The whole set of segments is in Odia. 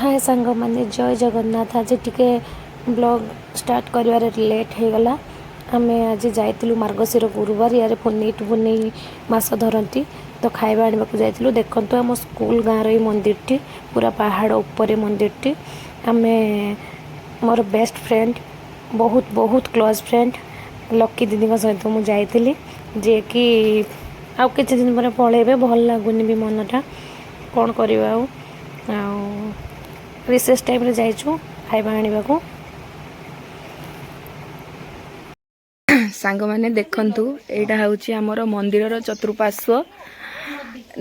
हाय सांग माने जय जगन्नाथ। आज टिके ब्लॉग स्टार्ट करिवारे लेट हो गला। आमे आज जाइतिलु मार्गशीर गुरुवार यारे पुन्नी टू पुन्नी मास धरती तो खाइबा आनिबा को जाइतिलु। देखंतु हम स्कूल गाँव रे मंदिर टी पूरा पहाड़ ऊपर मंदिर टी। आमे मोर बेस्ट फ्रेंड बहुत बहुत क्लोज फ्रेंड लकी दीदी सहित मुझे जाइतिली जे कि आउ किछि दिन पर पळेबे भल लागुनी भी मनटा कौन करवा रिसेस टाइम रे जाइछु खाइबा आनिबा को। सांग माने देखंतु एटा होउची हमर मंदिरर चतुर्पार्श्व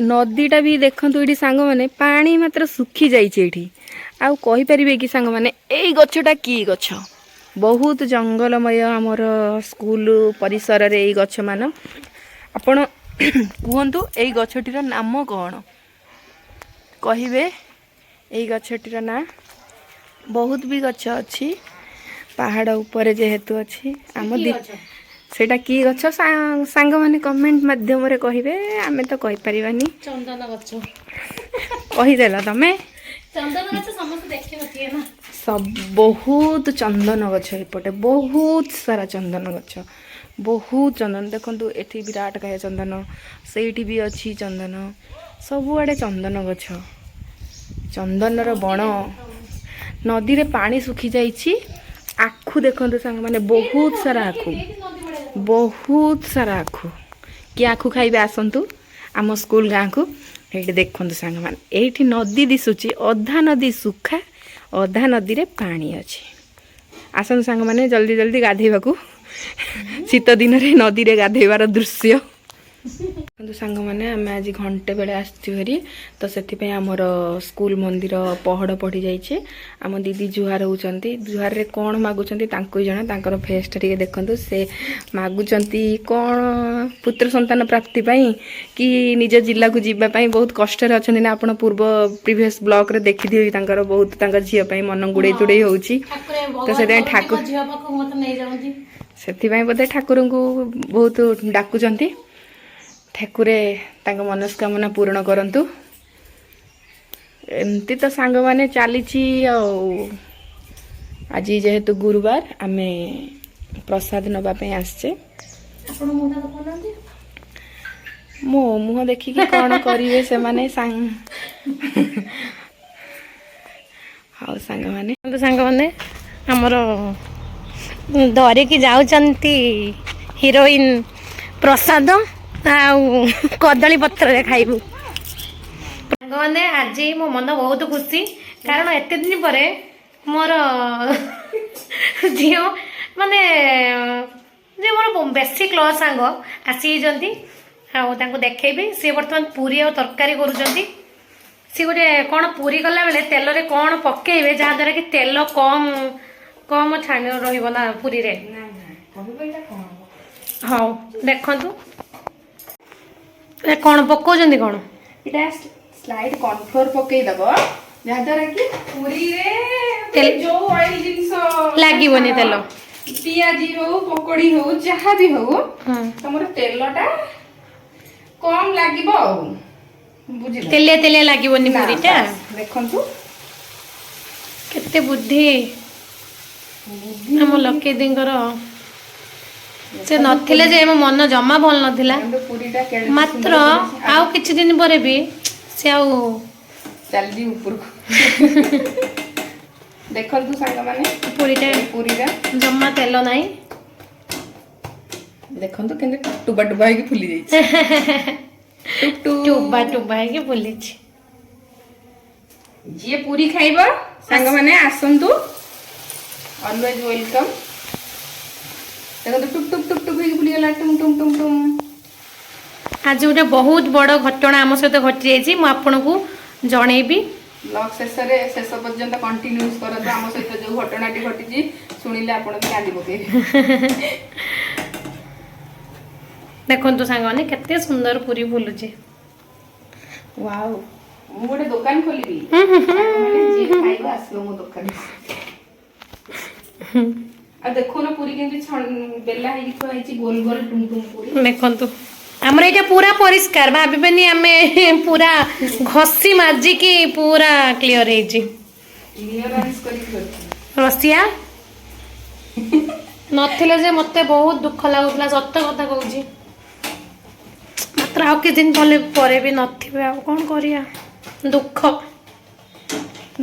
नदीटा भी देखंतु एठी सांग माने पानी मात्र सुखी जाइछे एठी। आउ कहि परिबे कि सांग माने एई गछटा की गछ बहुत जंगलमय हमर स्कूल परिसर रे एई गछ मान आपण कुहंतु एई गछटीर नाम कोन कहिबे। एई गछटीर ना बहुत भी गछ अच्छी पहाड़ ऊपर जेहेतु अच्छी आम सेटा की गछ सांग माने कमेंट माध्यम रे कहिबे। आमे तो कहि परिबानी चंदन गछ कहि देला तमे चंदन गछ समस्त देखि नथिए ना सब बहुत चंदन गछ एपटे बहुत सारा चंदन गछ बहुत चंदन देखंतु एठी विराट काय चंदन सेठी भी अच्छी चंदन सब आड़े चंदन गछ चंदन रो बण नदी रे पानी सुखी जाइछि। आखु देखंतु सांग माने बहुत सारा आखु कि आखु खाइबे आसंतु आम स्कूल गाँ को एठी देखंतु सांग माने एठी नदी दिसुची अधा नदी सुखा अधा नदी रे पानी अछि। आसंतु सांग माने जल्दी जल्दी गाधेबाकू शीत दिन रे नदी रे गाधेबार दृश्य କିନ୍ତୁ ସାଙ୍ଗମାନେ ଆମେ ଆଜି ଘଣ୍ଟେ ବେଳେ ଆସିଛୁ ହେରି ତ ସେଥିପାଇଁ ଆମର ସ୍କୁଲ ମନ୍ଦିର ପହଡ଼ ପଡ଼ି ଯାଇଛି। ଆମ ଦିଦି ଜୁହାର ହେଉଛନ୍ତି ଜୁହାରରେ କ'ଣ ମାଗୁଛନ୍ତି ତାଙ୍କୁ ହିଁ ଜଣା। ତାଙ୍କର ଫେସ୍ଟା ଟିକେ ଦେଖନ୍ତୁ ସେ ମାଗୁଛନ୍ତି କ'ଣ ପୁତ୍ର ସନ୍ତାନ ପ୍ରାପ୍ତି ପାଇଁ କି ନିଜ ଜିଲ୍ଲାକୁ ଯିବା ପାଇଁ ବହୁତ କଷ୍ଟରେ ଅଛନ୍ତି ନା। ଆପଣ ପୂର୍ବ ପ୍ରିଭିୟସ୍ ବ୍ଲଗ୍ରେ ଦେଖିଥିବେ ତାଙ୍କର ବହୁତ ତାଙ୍କ ଝିଅ ପାଇଁ ମନ ଗୁଡ଼େଇ ତୁଡ଼େଇ ହେଉଛି ତ ସେଥିପାଇଁ ବୋଧେ ଠାକୁରଙ୍କୁ ବହୁତ ଡାକୁଛନ୍ତି ଠାକୁରେ ତାଙ୍କ ମନସ୍କାମନା ପୂରଣ କରନ୍ତୁ। ଏମିତି ତ ସାଙ୍ଗମାନେ ଚାଲିଛି। ଆଉ ଆଜି ଯେହେତୁ ଗୁରୁବାର ଆମେ ପ୍ରସାଦ ନେବା ପାଇଁ ଆସିଛେ। ମୋ ମୁହଁ ଦେଖିକି କ'ଣ କରିବେ ସେମାନେ ଆଉ ସାଙ୍ଗମାନେ ଆମର ଧରିକି ଯାଉଛନ୍ତି ହିରୋଇନ ପ୍ରସାଦ ଆଉ କଦଳୀ ପତ୍ରରେ ଖାଇବୁ। ସାଙ୍ଗମାନେ ଆଜି ମୋ ମନ ବହୁତ ଖୁସି କାରଣ ଏତେ ଦିନ ପରେ ମୋର ଝିଅ ମାନେ ଯେ ମୋର ବେଶୀ କ୍ଲୋଜ୍ ସାଙ୍ଗ ଆସିଯାଇଛନ୍ତି ଆଉ ତାଙ୍କୁ ଦେଖେଇବି। ସେ ବର୍ତ୍ତମାନ ପୁରୀ ଆଉ ତରକାରୀ କରୁଛନ୍ତି। ସେ ଗୋଟେ କ'ଣ ପୁରୀ କଲା ବେଳେ ତେଲରେ କ'ଣ ପକେଇବେ ଯାହାଦ୍ୱାରା କି ତେଲ କମ୍ ଛାଣି ରହିବ ନା ପୁରୀରେ। ହଉ ଦେଖନ୍ତୁ କ'ଣ ପକାଉଛନ୍ତି କ'ଣ ଏଇଟା ସ୍ଲାଇଡ୍ କର୍ନଫ୍ଲୋର ପକେଇଦବ ଯାହାଦ୍ୱାରା କି ପୁରୀରେ ଯୋଉ ଅଏଲ ଜିନିଷ ଲାଗିବନି ତେଲ ପିଆଜି ହଉ ପକୋଡି ହଉ ଯାହା ବି ହଉ ତମର ତେଲଟା କମ ଲାଗିବ ଆଉ ବୁଝିଲ ତେଲିଆ ତେଲିଆ ଲାଗିବନି ପୁରୀଟା। ଦେଖନ୍ତୁ କେତେ ବୁଦ୍ଧି ଆମ ଲକି ଦିଙ୍କର। ସେ ନଥିଲେ ଯେ ମୋ ମନ ଜମା ଭଲ ନଥିଲା ମାତ୍ର ଆଉ କିଛି ଦିନ ପରେ ବି ସେ ଆଉ ଚାଲିଯିବ ଉପରକୁ। ଦେଖନ୍ତୁ ସାଙ୍ଗମାନେ ପୁରୀଟା ଜମା ତେଲ ନାହିଁ। ଦେଖନ୍ତୁ କେମିତି ଟୁବା ଟୁବା ହେଇକି ଫୁଲି ଯାଇଛି ଟୁବା ହେଇକି ଫୁଲିଛି। ଯିଏ ପୁରୀ ଖାଇବ ସାଙ୍ଗମାନେ ଆସନ୍ତୁ ଅଲୱେଜ ୱେଲକମ୍। ଦେଖନ୍ତୁ ଟୁକ୍ ଟୁକ୍ ଟୁକ୍ ଟୁକ୍ ହେଇକି ଫୁଲିଗଲା ଟୁମ୍ ଟୁମ୍ ଟୁମ୍ ଟୁମ୍। ଆଜି ଗୋଟେ ବହୁତ ବଡ଼ ଘଟଣା ଆମ ସହିତ ଘଟି ଯାଇଛି ମୁଁ ଆପଣଙ୍କୁ ଜଣେଇବି। ବ୍ଲଗ୍ ଶେଷ ପର୍ଯ୍ୟନ୍ତ କଣ୍ଟିନ୍ୟୁସ୍ କରନ୍ତୁ। ଆମ ସହିତ ଯୋଉ ଘଟଣାଟି ଘଟିଛି ଶୁଣିଲେ ଆପଣ ବି କାନ୍ଦି ପକେଇବେ। ଦେଖନ୍ତୁ ସାଙ୍ଗମାନେ କେତେ ସୁନ୍ଦର ପୁରୀ ଫୁଲୁଛି। ୱାଓ ମୁଁ ଗୋଟେ ଦୋକାନ ଖୋଲିବି ଯିଏ ଖାଇବ ଆସିବ ମୋ ଦୋକାନକୁ। ଆଉ ଦେଖୁନ ପୁରୀ କେମିତି ବେଲା ହେଇକି ଥୁଆ ହେଇଛି ଗୋଲ ଗୋଲ ଟୁମ୍ ଟୁମ୍ ପୁରୀ। ଦେଖନ୍ତୁ ଆମର ଏଇଟା ପୁରା ପରିଷ୍କାର ଭାବିବେନି ଆମେ ପୁରା ଘଷି ମାଜିକି ପୁରା କ୍ଲିୟର ହେଇଛି। କ୍ଲିୟରାନ୍ସ କରିକି କରିଛି। ରସିଆ ନଥିଲେ ଯେ ମତେ ବହୁତ ଦୁଃଖ ଲାଗୁଥିଲା, ସତ କଥା କହୁଛି। ମାତ୍ର ଆଉ କିଛି ଦିନ ପରେ ବି ନଥିବେ, ଆଉ କ'ଣ କରିବା। ଦୁଃଖ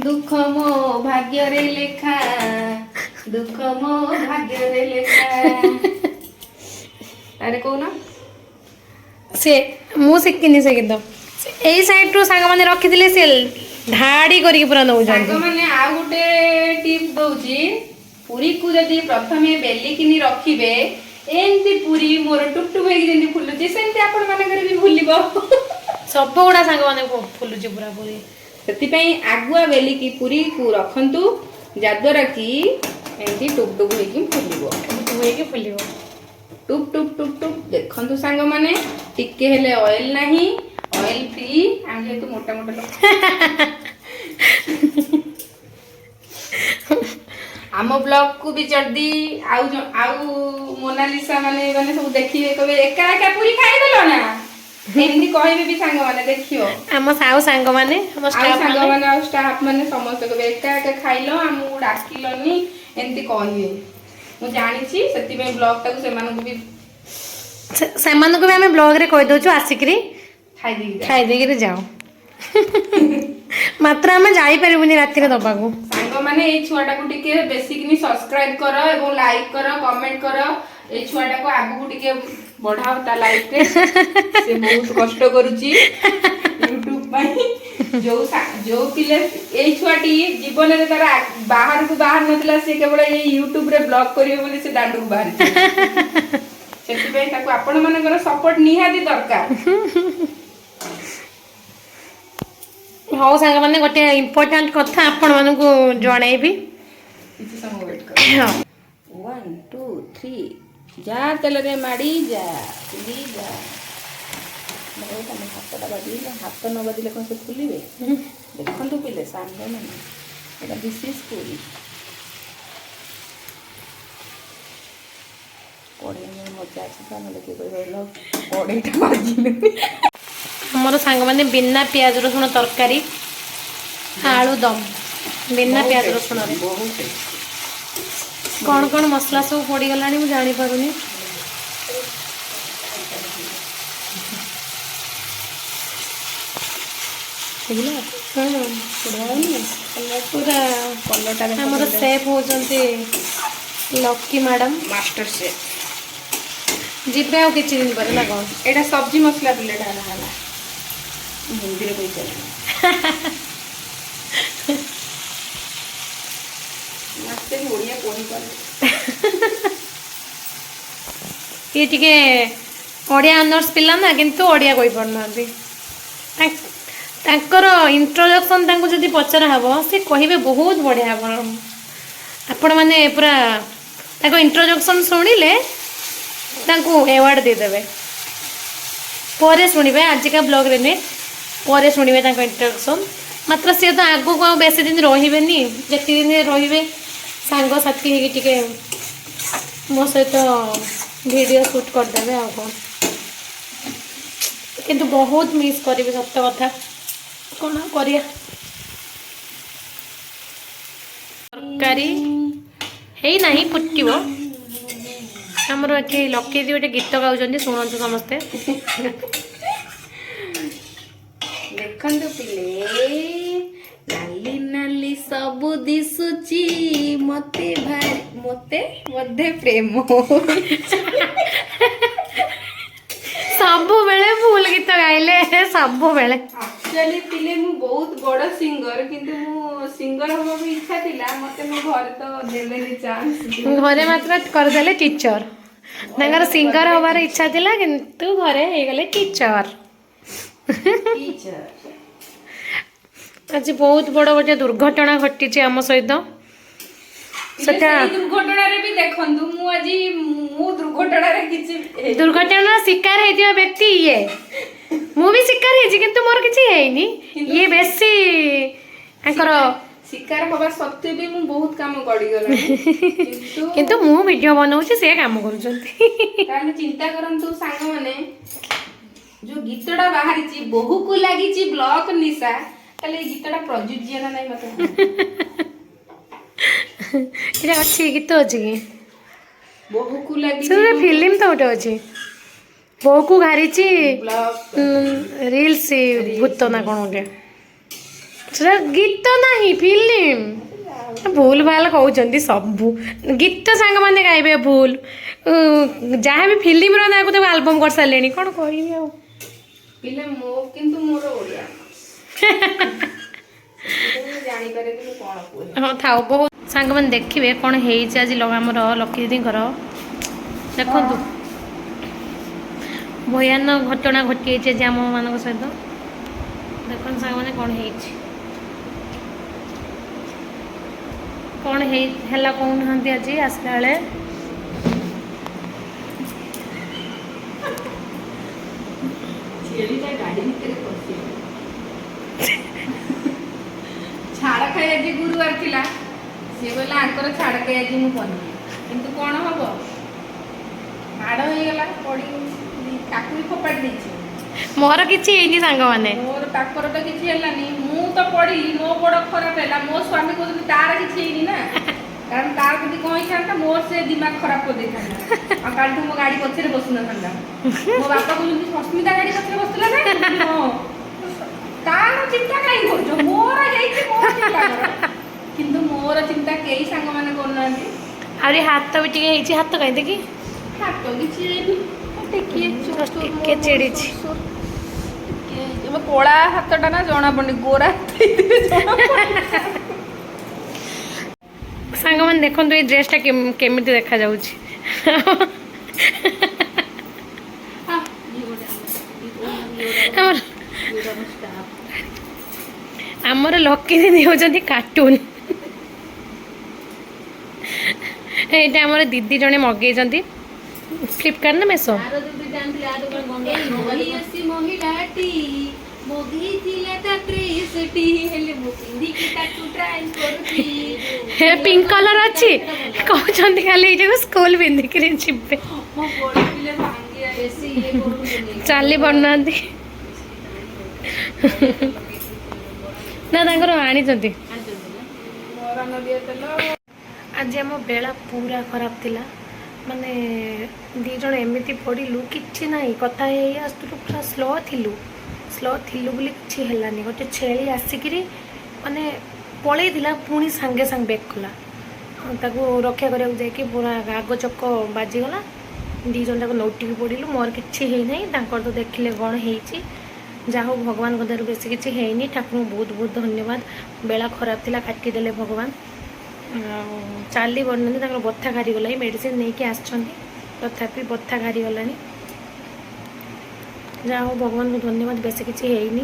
ଦୁଃଖ ମୋ ଭାଗ୍ୟରେ ଲେଖା, ଦୁଃଖ ମୋ ଭାଗ୍ୟରେ ଲେଖା। ଆରେ କହୁନ ସେ ମୁଁ ଶିଖିନି ସେ ଗୀତ। ଏଇ ସାଇଡରୁ ସାଙ୍ଗମାନେ ରଖିଥିଲେ ସେ ଧାଡ଼ି କରିକି ପୁରା ନଉଛନ୍ତି। ସାଙ୍ଗମାନେ ଆଉ ଗୋଟେ ଟିପ୍ ଦଉଛି, ପୁରୀକୁ ଯଦି ପ୍ରଥମେ ବେଲିକିନି ରଖିବେ, ଏମିତି ପୁରୀ ମୋର ଟୁକଟୁକ ହେଇକି ଯେମିତି ଫୁଲୁଛି ସେମିତି ଆପଣ ମାନଙ୍କର ବି ଫୁଲିବ। ସବୁ ଗୁଡା ସାଙ୍ଗମାନେ ଫୁଲୁଛି ପୁରା ପୁରୀ। ସେଥିପାଇଁ ଆଗୁଆ ବେଲିକି ପୁରୀକୁ ରଖନ୍ତୁ, ଯାଦ୍ୱାରା କି ଏମିତି ଟୁକଟୁକ ହେଇକି ଫୁଲିବ। ଟୁକ୍ ଟୁକ୍ ଟୁକ୍ ଟୁକ୍। ଦେଖନ୍ତୁ ସାଙ୍ଗମାନେ, ଟିକେ ହେଲେ ଅଏଲ ନାହିଁ, ଅଏଲ ଫ୍ରି। ଆମେ ଯେହେତୁ ମୋଟା ମୋଟା ଲୋକ, ଆମ ବ୍ଲଗ କୁ ବି ଯଦି ଆଉ ମୋନାଲିସା ମାନେ ସବୁ ଦେଖିବେ, କହିବେ ଏକା ଏକା ପୁରୀ ଖାଇଦେଲ ନା, ଏମିତି କହିବେ ବି ସାଙ୍ଗମାନେ। ଦେଖିବ ଆମ ସାଙ୍ଗମାନେ ଆଉ ଷ୍ଟାଫ ମାନେ ସମସ୍ତେ କହିବେ ଏକା ଏକା ଖାଇଲ, ଆମକୁ ଡାକିଲନି, ଏମିତି କହିବେ। ମୁଁ ଜାଣିଛି, ସେଥିପାଇଁ ବ୍ଲଗ ଟାକୁ ସେମାନଙ୍କୁ ବି ଆମେ ବ୍ଲଗରେ କହିଦଉଛୁ ଆସିକିରି ଖାଇଦେଇକିରି ଯାଅ। ମାତ୍ର ଆମେ ଯାଇପାରିବୁନି ରାତିରେ ଦବାକୁ। ସାଙ୍ଗମାନେ ଏଇ ଛୁଆଟାକୁ ଟିକେ ବେଶିକିନି ସବସ୍କ୍ରାଇବ କର ଏବଂ ଲାଇକ୍ କର, କମେଣ୍ଟ କର। ଏଇ ଛୁଆଟାକୁ ଆଗକୁ ଟିକେ ବଢାଅ ତା ଲାଇଫରେ। ସେ ବହୁତ କଷ୍ଟ କରୁଛି ୟୁଟ୍ୟୁବ ପାଇଁ। ଯୋଉ ପିଲା ଏଇ ଛୁଆଟି ଜୀବନରେ ତାର ବାହାରକୁ ବାହାର ନଥିଲା, ସେ କେବଳ ଏଇ ୟୁଟ୍ୟୁବରେ ବ୍ଲଗ କରିବ ବୋଲି ସେ ଦାଣ୍ଡକୁ ବାହାରିଛି। ସେଥିପାଇଁ ତାକୁ ଆପଣ ମାନଙ୍କର ସପୋର୍ଟ ନିହାତି ଦରକାର। ହଉ ସାଙ୍ଗମାନେ, ଗୋଟେ ଇମ୍ପୋର୍ଟାଣ୍ଟ କଥା ଆପଣ ମାନଙ୍କୁ ଜଣେଇବି। କିଛି ସମୟ ୱେଟ୍ କର। 1 2 3 ଯା ତେଲରେ ମାଡ଼ି ଯା ଫୁଲି ଯା। ହାତଟା ବାଜିଲେ, ହାତ ନ ବାଜିଲେ କ'ଣ ସେ ଫୁଲିବେ? ଦେଖନ୍ତୁ ପିଲେ ସାଙ୍ଗମାନେ, ଏଇଟା ବିଶେଷ ପୁରୀ। କଢ଼େଇ ମଜା ଅଛି ତ, ନହେଲେ କିଏ କହିବ କଢ଼େଇଟା ବାଜିଲେନି। ଆମର ସାଙ୍ଗମାନେ ବିନା ପିଆଜ ରସୁଣ ତରକାରୀ, ଆଳୁ ଦମ ବିନା ପିଆଜ ରସୁଣରେ। କ'ଣ କ'ଣ ମସଲା ସବୁ ପଡ଼ିଗଲାଣି ମୁଁ ଜାଣିପାରୁନି। ପୁରା ଆମର ସେଫ୍ ହଉଛନ୍ତି ଲକି ମ୍ୟାଡାମ, ମାଷ୍ଟର ସେଫ୍। ଯିବେ ଆଉ କିଛି ଦିନ ପରେ ନା କ'ଣ? ଏଇଟା ସବ୍ଜି ମସଲା ପିଲାଟା ହେଲା ହିନ୍ଦୀରେ କହିଚାଲ। ମତେ ଓଡ଼ିଆ କହିପାରେ। ଇଏ ଟିକେ ଓଡ଼ିଆ ଅନର୍ସ ପିଲା ନା, କିନ୍ତୁ ଓଡ଼ିଆ କହିପାରୁନାହାନ୍ତି। ତାଙ୍କର ଇଣ୍ଟ୍ରୋଡକ୍ସନ୍ ତାଙ୍କୁ ଯଦି ପଚରା ହେବ, ସେ କହିବେ ବହୁତ ବଢ଼ିଆ। ଆପଣମାନେ ପୁରା ତାଙ୍କ ଇଣ୍ଟ୍ରୋଡକ୍ସନ୍ ଶୁଣିଲେ ତାଙ୍କୁ ଆୱାର୍ଡ଼ ଦେଇଦେବେ। ପରେ ଶୁଣିବେ, ଆଜିକା ବ୍ଲଗ୍ରେ ନୁହେଁ, ପରେ ଶୁଣିବେ ତାଙ୍କ ଇଣ୍ଟ୍ରୋଡକ୍ସନ୍। ମାତ୍ର ସିଏ ତ ଆଗକୁ ଆଉ ବେଶୀ ଦିନ ରହିବେନି, ଯେତିକି ଦିନ ରହିବେ ସାଙ୍ଗସାଥି ହେଇକି ଟିକେ ମୋ ସହିତ ଭିଡ଼ିଓ ସୁଟ୍ କରିଦେବେ ଆଉ କ'ଣ। କିନ୍ତୁ ବହୁତ ମିସ୍ କରିବି, ସତ କଥା। କ'ଣ କରିବା। ତରକାରୀ ହେଇନାହିଁ, ଫୁଟିବ। ଆମର ଏଠି ଲକି ଦି ଗୋଟେ ଗୀତ ଗାଉଛନ୍ତି, ଶୁଣନ୍ତୁ ସମସ୍ତେ। ଦେଖନ୍ତୁ ପିଲେ, ନାଲି ନାଲି ସବୁ ଦିଶୁଛି, ମତେ ବୋଧେ ପ୍ରେମ। ସବୁବେଳେ ଭୁଲ ଗୀତ ଗାଇଲେ, ସବୁବେଳେ। ଆକ୍ଚୁଆଲି ପିଲେ ମୁଁ ବହୁତ ବଡ଼ ସିଙ୍ଗର, କିନ୍ତୁ ମୁଁ ସିଙ୍ଗର ହବାକୁ ଇଚ୍ଛା ଥିଲା। ମତେ ମୋ ଘରେ ତ ଦେଲେନି ଚାନ୍ସ। ଘରେ ମାତ୍ର କରିଦେଲେ ଟିଚର। ତାଙ୍କର ସିଙ୍ଗର ହବାର ଇଚ୍ଛା ଥିଲା, କିନ୍ତୁ ଘରେ ହେଇଗଲେ ଟିଚର। ଆଜି ବହୁତ ବଡ଼ ଗୋଟେ ଦୁର୍ଘଟଣା ଘଟିଛି ଆମ ସହିତ। ସେଟା ଦୁର୍ଘଟଣାରେ ବି ଦେଖନ୍ତୁ, ମୁଁ ଦୁର୍ଘଟଣାରେ କିଛି ଦୁର୍ଘଟଣାର ଶିକାର ହେଇଥିବା ବ୍ୟକ୍ତି ଇଏ। ମୁଁ ବି ଶିକାର ହେଇଛି, କିନ୍ତୁ ମୋର କିଛି ହେଇନି। ଇଏ ବେଶୀ ତାଙ୍କର ଶିକାର ହବା ସତ୍ତ୍ୱେ ବି ମୁଁ ବହୁତ କାମ କରିଗଲାଣି। କିନ୍ତୁ ମୁଁ ଭିଡ଼ିଓ ବନଉଛି, ସେ କାମ କରୁଛନ୍ତି। ତାହେଲେ ଚିନ୍ତା କରନ୍ତୁ ସାଙ୍ଗମାନେ, ଯୋଉ ଗୀତଟା ବାହାରିଛି, ବୋହୂକୁ ଲାଗିଛି ବ୍ଲକ ନିଶା, ତାହେଲେ ଏଇ ଗୀତଟା ପ୍ରଯୁଜ୍ୟ ନା ନାହିଁ ମତେ ଏଇଟା ଅଛି ଗୀତ ଅଛି କି ବୋହୂକୁ ଲାଗି ସେଟା ଫିଲ୍ମ ତ ଗୋଟେ ଅଛି ବୋହୂକୁ ଘାରିଛି ରିଲ୍ସ ଭୂତ ନା କ'ଣ ଗୋଟେ ସେଟା ଗୀତ ନାହିଁ ଫିଲ୍ମ ଭୁଲ ଭାଲ କହୁଛନ୍ତି ସବୁ ଗୀତ ସାଙ୍ଗମାନେ ଗାଇବେ ଭୁଲ ଯାହା ବି ଫିଲ୍ମର ନାଁକୁ ତାକୁ ଆଲବମ୍ କରିସାରିଲେଣି କ'ଣ କହିବି ଆଉ ପିଲେ କିନ୍ତୁ ମୋର ଓଡ଼ିଆ ଜାଣିପାରେ କି ମୁଁ କ'ଣ କୁହେ। ହଁ ଥାଉ ବହୁତ ସାଙ୍ଗମାନେ ଦେଖିବେ କ'ଣ ହେଇଛି ଆଜି ଆମର ଲକି ଦିଦିଙ୍କର ଦେଖନ୍ତୁ ଭୟାନକ ଘଟଣା ଘଟିଯାଇଛି ଆଜି ଆମମାନଙ୍କ ସହିତ ଦେଖନ୍ତୁ ସାଙ୍ଗମାନେ କ'ଣ ହେଇଛି କ'ଣ ହେଲା କହୁନାହାନ୍ତି ଆଜି ଆସିଲା ବେଳେ ଗାଡ଼ି ଭିତରେ ଛାଡ଼ ଖାଇ ଆଜି ଗୁରୁବାର ଥିଲା ସିଏ କହିଲା ଆଙ୍କର ଛାଡ଼ ଖାଇ ଆଜି ମୁଁ ବନେଇବି କିନ୍ତୁ କ'ଣ ହବ ମାଡ଼ ହେଇଗଲା ପଡ଼ି ତାକୁ ବି ଫୋପାଡ଼ି ଦେଇଛି ମୋର କିଛି ହେଇନି ସାଙ୍ଗମାନେ ମୋର ତାଙ୍କର ତ କିଛି ହେଲାନି ମୁଁ ତ ପଡ଼ିଲି ମୋ ଗୋଡ଼ ଖରାପ ହେଲା ମୋ ସ୍ୱାମୀ କହୁଛନ୍ତି ତାର କିଛି ହେଇନି ନା କାରଣ ତାର ଯଦି କ'ଣ ହେଇଥାନ୍ତା ମୋର ସେ ଦିମାଗ ଖରାପ କରିଦେଇଥାନ୍ତା ଆଉ କାଲିଠୁ ମୋ ଗାଡ଼ି ପଛରେ ବସୁନଥାନ୍ତା ମୋ ବାପା କହୁଛନ୍ତି ସସ୍ମିତା ଗାଡ଼ି ପଛରେ ବସୁଥିଲା ନା ହଁ ତାର ଚିନ୍ତା କାହିଁ କରୁଛ ମୋର ହେଇଛି ମୋର ଚିନ୍ତା କର କିନ୍ତୁ ମୋର ଚିନ୍ତା କେହି ସାଙ୍ଗମାନେ କରୁନାହାନ୍ତି ଆହୁରି ହାତ ବି ଟିକେ ହେଇଛି ହାତ କାହିଁ ଦେଖି ହାତ କିଛି ହେଇନି ଟିକେ ଚିଡ଼ିଛି ଏବେ କଳା ହାତଟା ନା ଜଣା ପଡୁନି ଗୋରା ସାଙ୍ଗମାନେ ଦେଖନ୍ତୁ ଏଇ ଡ୍ରେସଟା କେମିତି ଦେଖାଯାଉଛି ଆମର ଲକି ଦିଦି ହେଉଛନ୍ତି କାର୍ଟୁନ ଏଇଟା ଆମର ଦିଦି ଜଣେ ମଗେଇଛନ୍ତି ଫ୍ଲିପକାର୍ଟ ନା ମେସୋ ପିଙ୍କ କଲର ଅଛି କହୁଛନ୍ତି ଖାଲି ଏଇଟାକୁ ସ୍କୁଲ ପିନ୍ଧିକିରି ଯିବେ ଚାଲି ପାରୁନାହାନ୍ତି ନା ତାଙ୍କର ଆଣିଛନ୍ତି ଆଜି ଆମ ବେଳା ପୁରା ଖରାପ ଥିଲା ମାନେ ଦୁଇ ଜଣ ଏମିତି ପଡ଼ିଲୁ କିଛି ନାହିଁ କଥା ହେଇ ଆସୁଥିଲୁ ପୁରା ସ୍ଲୋ ଥିଲୁ ବୋଲି କିଛି ହେଲାନି ଗୋଟେ ଛେଳି ଆସିକିରି ମାନେ ପଳେଇଥିଲା ପୁଣି ସାଙ୍ଗେ ସାଙ୍ଗେ ବ୍ରେକ୍ କଲା ତାକୁ ରକ୍ଷା କରିବାକୁ ଯାଇକି ପୁରା ଆଗ ଚକ ବାଜିଗଲା ଦୁଇ ଜଣ ଯାକ ନଉଟିକି ପଡ଼ିଲୁ ମୋର କିଛି ହେଇନାହିଁ ତାଙ୍କର ତ ଦେଖିଲେ କ'ଣ ହେଇଛି ଯାହା ହଉ ଭଗବାନଙ୍କ ଦ୍ୱାରା ବେଶୀ କିଛି ହେଇନି ଠାକୁରଙ୍କୁ ବହୁତ ବହୁତ ଧନ୍ୟବାଦ ବେଳା ଖରାପ ଥିଲା କାଟିଦେଲେ ଭଗବାନ ଆଉ ଚାଲି ପାରୁନାହାନ୍ତି ତାଙ୍କର ବଥା ଘାରିଗଲା ମେଡ଼ିସିନ ନେଇକି ଆସିଛନ୍ତି ତଥାପି ବଥା ଘାରିଗଲାଣି ଯାହା ହଉ ଭଗବାନଙ୍କୁ ଧନ୍ୟବାଦ ବେଶୀ କିଛି ହେଇନି